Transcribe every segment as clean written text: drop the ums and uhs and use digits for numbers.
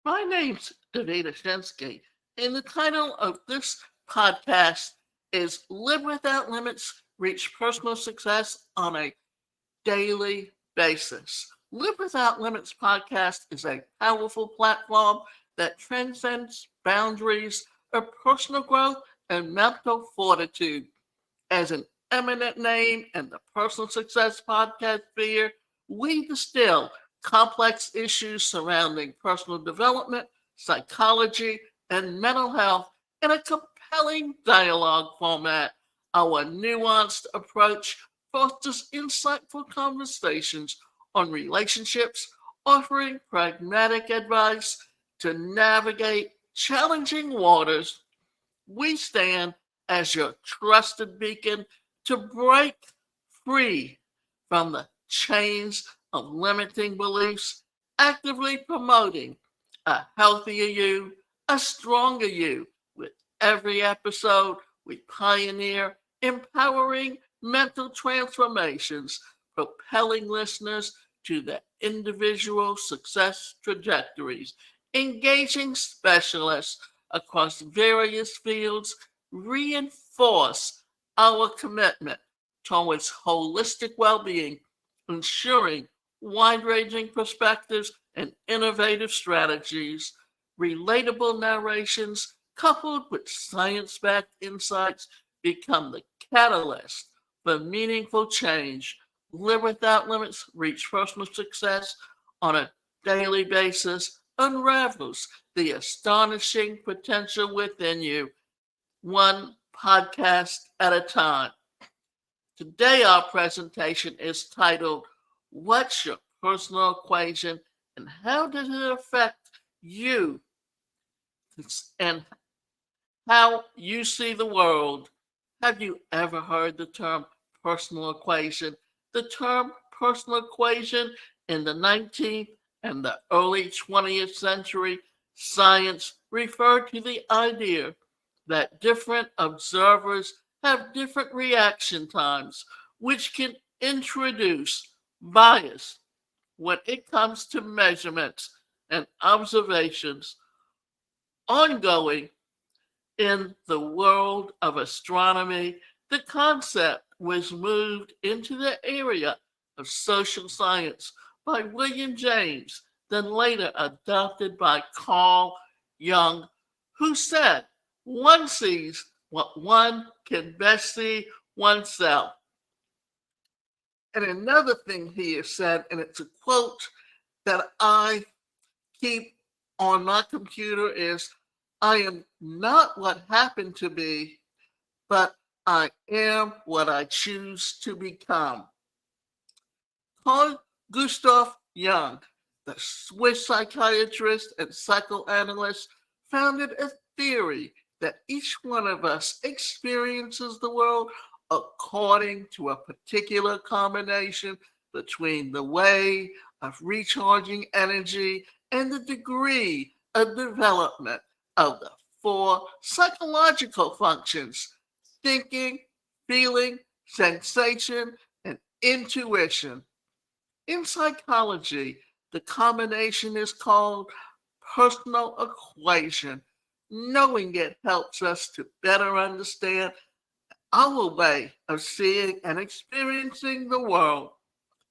My name's Davida Shinsky, and the title of this podcast is Live Without Limits, Reach Personal Success on a Daily Basis. Live Without Limits podcast is a powerful platform that transcends boundaries of personal growth and mental fortitude. As an eminent name in the personal success podcast sphere, we distill complex issues surrounding personal development, psychology, and mental health in a compelling dialogue format. Our nuanced approach fosters insightful conversations on relationships, offering pragmatic advice to navigate challenging waters. We stand as your trusted beacon to break free from the chains of limiting beliefs, actively promoting a healthier you, a stronger you. With every episode, we pioneer empowering mental transformations, propelling listeners to their individual success trajectories, engaging specialists across various fields reinforce our commitment towards holistic well-being, ensuring wide-ranging perspectives and innovative strategies. Relatable narrations coupled with science-backed insights become the catalyst for meaningful change. Live without limits, reach personal success on a daily basis, unravels the astonishing potential within you, one podcast at a time. Today, our presentation is titled, What's Your Personal Equation and How Does It Affect You and How You See the World? Have you ever heard the term personal equation? The term personal equation in the 19th and the early 20th century, science referred to the idea that different observers have different reaction times, which can introduce bias when it comes to measurements and observations. Ongoing in the world of astronomy, the concept was moved into the area of social science by William James, then later adopted by Carl Jung, who said, one sees what one can best see oneself. And another thing he has said, and it's a quote that I keep on my computer, is I am not what happened to be, but I am what I choose to become. Carl Gustav Jung, the Swiss psychiatrist and psychoanalyst, founded a theory that each one of us experiences the world according to a particular combination between the way of recharging energy and the degree of development of the four psychological functions: thinking, feeling, sensation, and intuition. In psychology, the combination is called personal equation. Knowing it helps us to better understand our way of seeing and experiencing the world.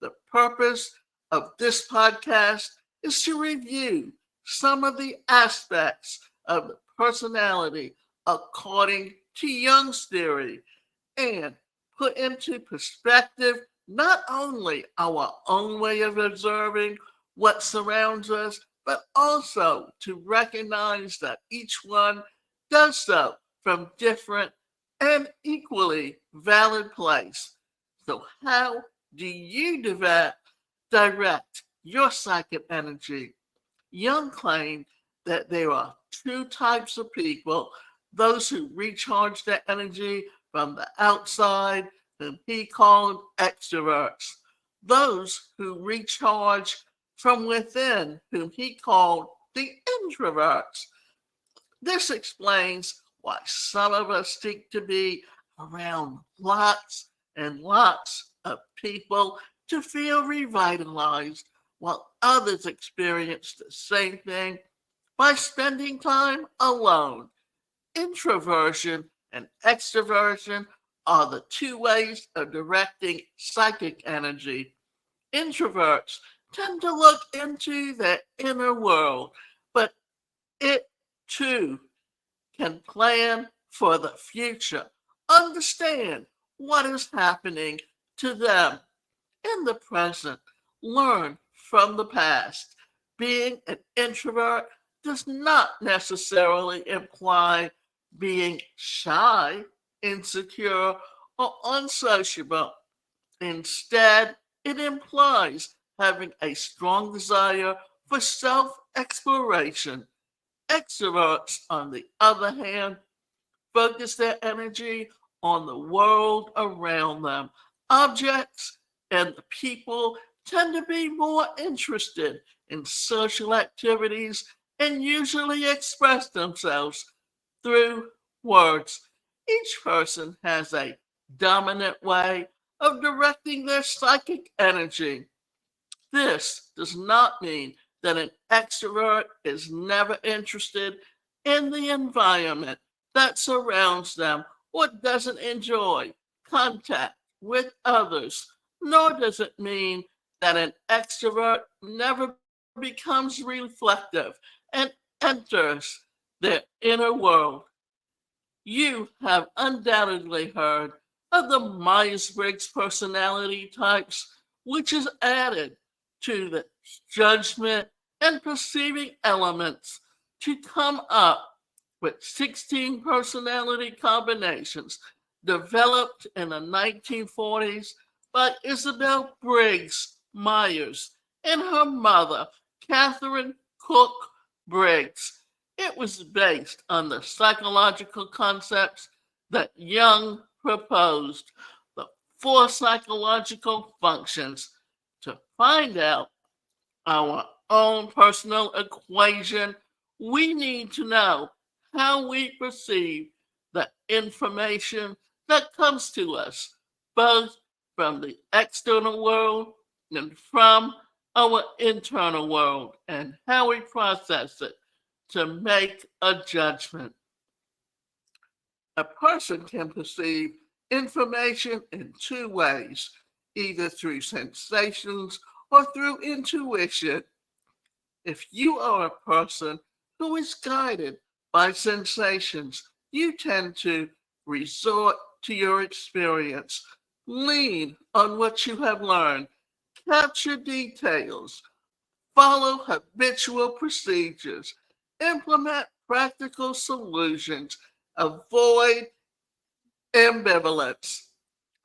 The purpose of this podcast is to review some of the aspects of the personality according to Jung's theory and put into perspective not only our own way of observing what surrounds us, but also to recognize that each one does so from different and equally valid place. So how do you direct your psychic energy? Jung claimed that there are two types of people: those who recharge their energy from the outside, whom he called extroverts; those who recharge from within, whom he called the introverts. This explains why some of us seek to be around lots and lots of people to feel revitalized, while others experience the same thing by spending time alone. Introversion and extroversion are the two ways of directing psychic energy. Introverts tend to look into their inner world, but it too can plan for the future, understand what is happening to them in the present, learn from the past. Being an introvert does not necessarily imply being shy, insecure, or unsociable. Instead, it implies having a strong desire for self exploration. Extroverts, on the other hand, focus their energy on the world around them. Objects and the people tend to be more interested in social activities and usually express themselves through words. Each person has a dominant way of directing their psychic energy. This does not mean that an extrovert is never interested in the environment that surrounds them or doesn't enjoy contact with others, nor does it mean that an extrovert never becomes reflective and enters their inner world. You have undoubtedly heard of the Myers-Briggs personality types, which is added to the judgment and perceiving elements to come up with 16 personality combinations developed in the 1940s by Isabel Briggs Myers and her mother, Catherine Cook Briggs. It was based on the psychological concepts that Jung proposed, the four psychological functions. To find out our own personal equation, we need to know how we perceive the information that comes to us, both from the external world and from our internal world, and how we process it to make a judgment. A person can perceive information in two ways, either through sensations or through intuition. If you are a person who is guided by sensations, you tend to resort to your experience, lean on what you have learned, capture details, follow habitual procedures, implement practical solutions, avoid ambivalence.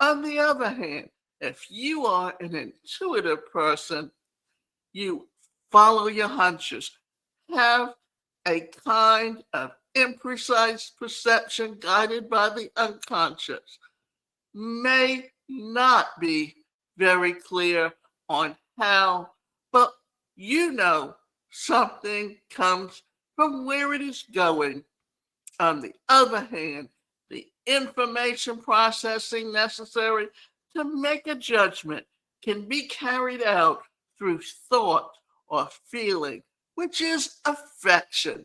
On the other hand, if you are an intuitive person, you follow your hunches, have a kind of imprecise perception guided by the unconscious, may not be very clear on how, but you know something comes from where it is going. On the other hand, the information processing necessary to make a judgment can be carried out through thought or feeling, which is affection.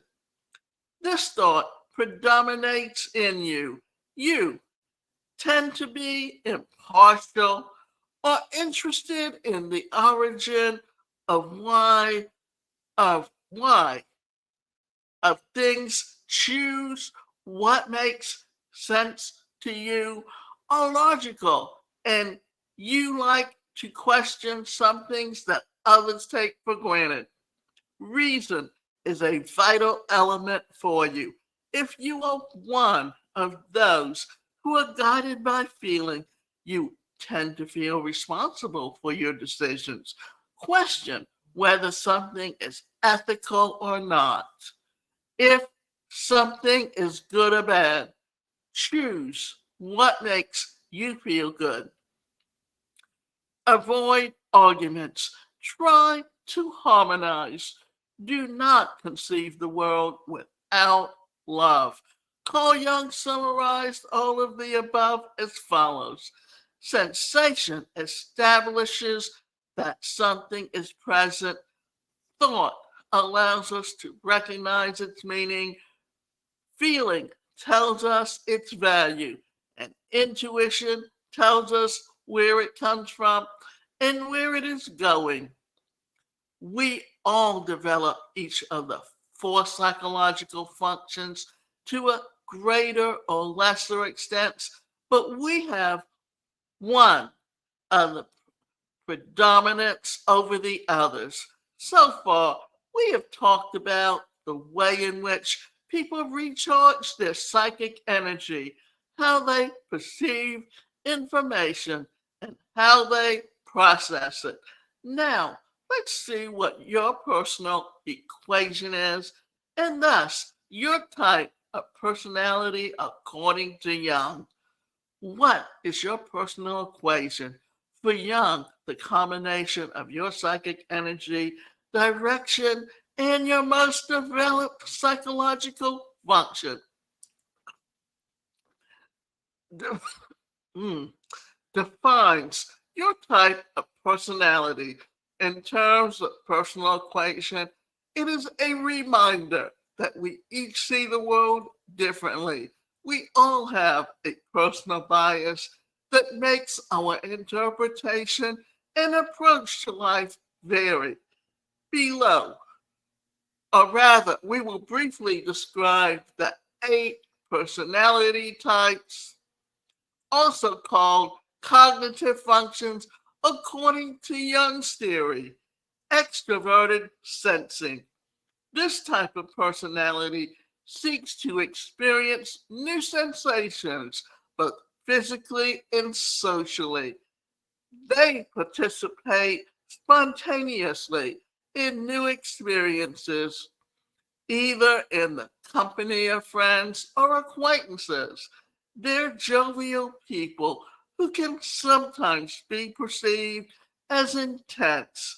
This thought predominates in you. You tend to be impartial or interested in the origin of why of things, choose what makes sense to you are logical, and you like to question some things that others take for granted. Reason is a vital element for you. If you are one of those who are guided by feeling, you tend to feel responsible for your decisions. Question whether something is ethical or not. If something is good or bad, choose what makes you feel good. Avoid arguments. Try to harmonize. Do not conceive the world without love. Carl Jung summarized all of the above as follows. Sensation establishes that something is present. Thought allows us to recognize its meaning. Feeling tells us its value. And intuition tells us where it comes from and where it is going. We all develop each of the four psychological functions to a greater or lesser extent, but we have one of the predominance over the others. So far, we have talked about the way in which people recharge their psychic energy, how they perceive information, and how they process it. Now, let's see what your personal equation is, and thus your type of personality according to Jung. What is your personal equation? For Jung, the combination of your psychic energy, direction, and your most developed psychological function defines your type of personality. In terms of personal equation, it is a reminder that we each see the world differently. We all have a personal bias that makes our interpretation and approach to life vary. Below, or rather, we will briefly describe the 8 personality types, also called cognitive functions, according to Jung's theory. Extroverted sensing. This type of personality seeks to experience new sensations, both physically and socially. They participate spontaneously in new experiences, either in the company of friends or acquaintances. They're jovial people who can sometimes be perceived as intense.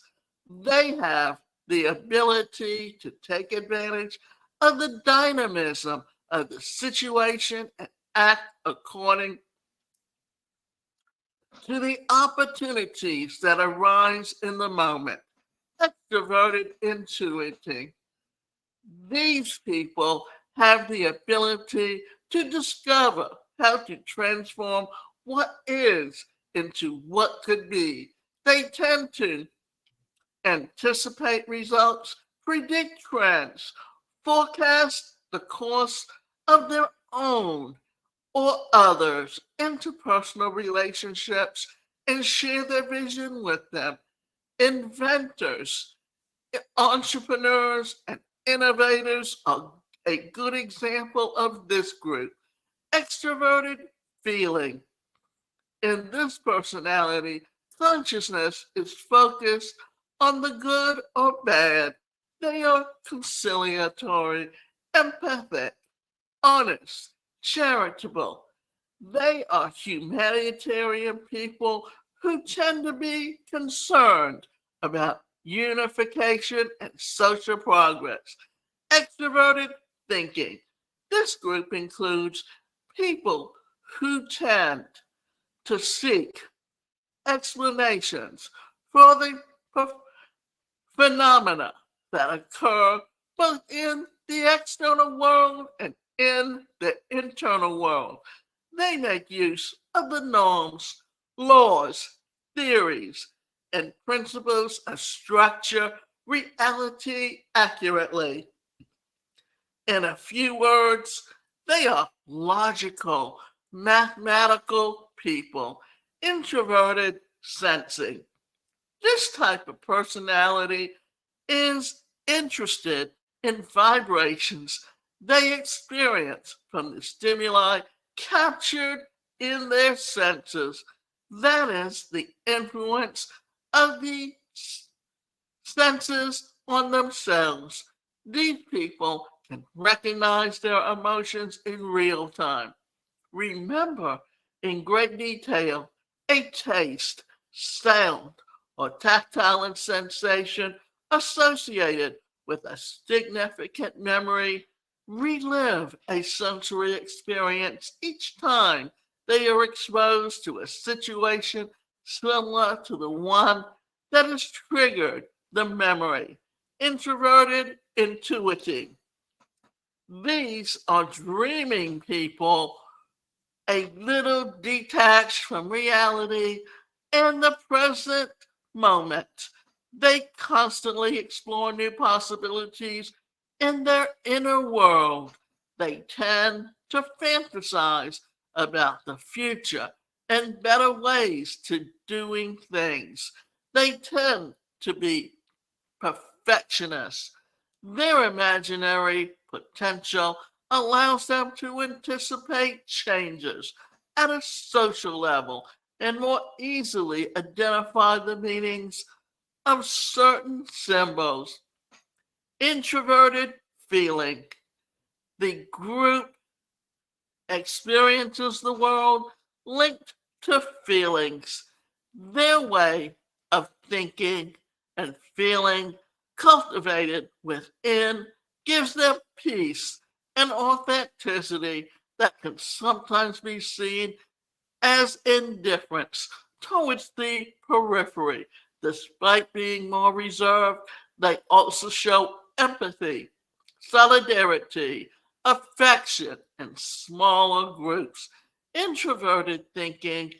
They have the ability to take advantage of the dynamism of the situation and act according to the opportunities that arise in the moment. Extroverted intuiting. These people have the ability to discover how to transform what is into what could be. They tend to anticipate results, predict trends, forecast the course of their own or others' interpersonal relationships, and share their vision with them. Inventors, entrepreneurs, and innovators are a good example of this group. Extroverted feeling. In this personality, consciousness is focused on the good or bad. They are conciliatory, empathic, honest, charitable. They are humanitarian people who tend to be concerned about unification and social progress. Extroverted thinking. This group includes people who tend to seek explanations for the phenomena that occur both in the external world and in the internal world. They make use of the norms, laws, theories, and principles of structure reality accurately. In a few words, they are logical, mathematical people, introverted sensing. This type of personality is interested in vibrations they experience from the stimuli captured in their senses. That is the influence of the senses on themselves. These people can recognize their emotions in real time. Remember in great detail a taste, sound, or tactile sensation associated with a significant memory. Relive a sensory experience each time they are exposed to a situation similar to the one that has triggered the memory. introverted, intuiting. These are dreaming people, a little detached from reality and the present moment. They constantly explore new possibilities in their inner world. They tend to fantasize about the future and better ways to doing things. They tend to be perfectionists. Their imaginary potential allows them to anticipate changes at a social level and more easily identify the meanings of certain symbols. Introverted feeling. The group experiences the world linked to feelings. Their way of thinking and feeling cultivated within gives them peace and authenticity that can sometimes be seen as indifference towards the periphery. Despite being more reserved, they also show empathy, solidarity, affection in smaller groups. Introverted thinking,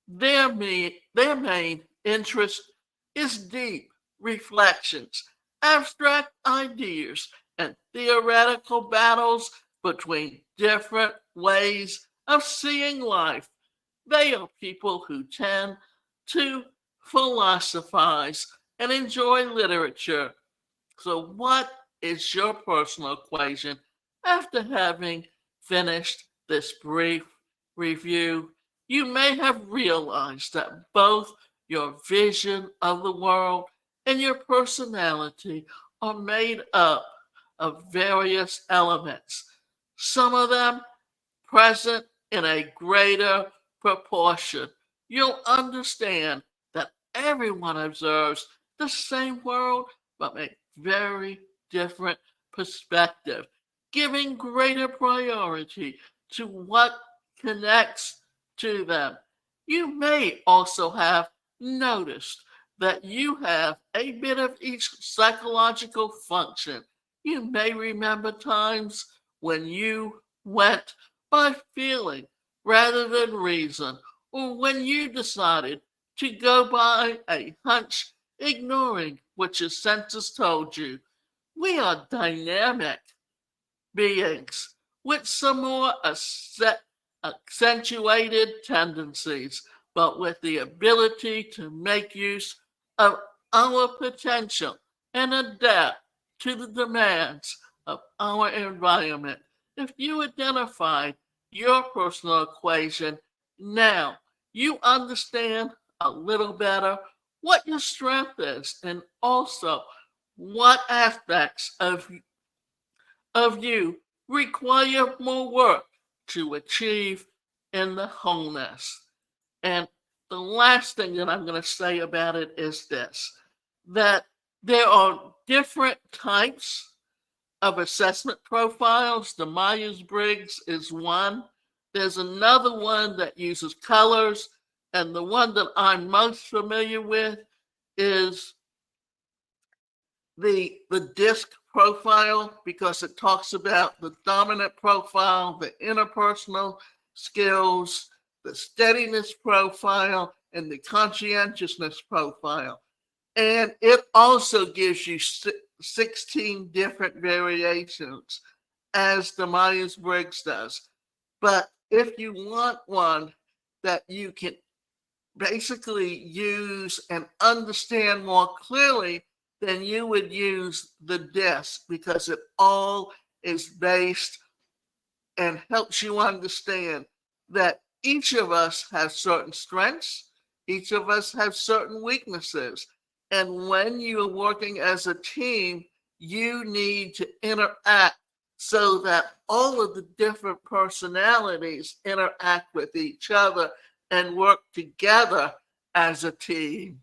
their main interest is deep reflections, abstract ideas, and theoretical battles between different ways of seeing life. They are people who tend to philosophize and enjoy literature. So, what is your personal equation after having finished this brief review? You may have realized that both your vision of the world and your personality are made up of various elements, some of them present in a greater proportion. You'll understand that everyone observes the same world but a very different perspective, giving greater priority to what connects to them. You may also have noticed that you have a bit of each psychological function. You may remember times when you went by feeling rather than reason, or when you decided to go by a hunch, ignoring what your senses told you. We are dynamic beings with some more accentuated tendencies, but with the ability to make use of our potential and adapt to the demands of our environment. If you identify your personal equation now, you understand a little better what your strength is and also what aspects of you require more work to achieve in the wholeness. And the last thing that I'm going to say about it is this, that there are different types of assessment profiles. The Myers-Briggs is one. There's another one that uses colors, and the one that I'm most familiar with is the disc profile, because it talks about the dominant profile, the interpersonal skills, the steadiness profile, and the conscientiousness profile. And it also gives you 16 different variations, as the Myers-Briggs does. But if you want one that you can basically use and understand more clearly, then you would use the disc, because it all is based and helps you understand that each of us has certain strengths, each of us has certain weaknesses. And when you're working as a team, you need to interact so that all of the different personalities interact with each other and work together as a team.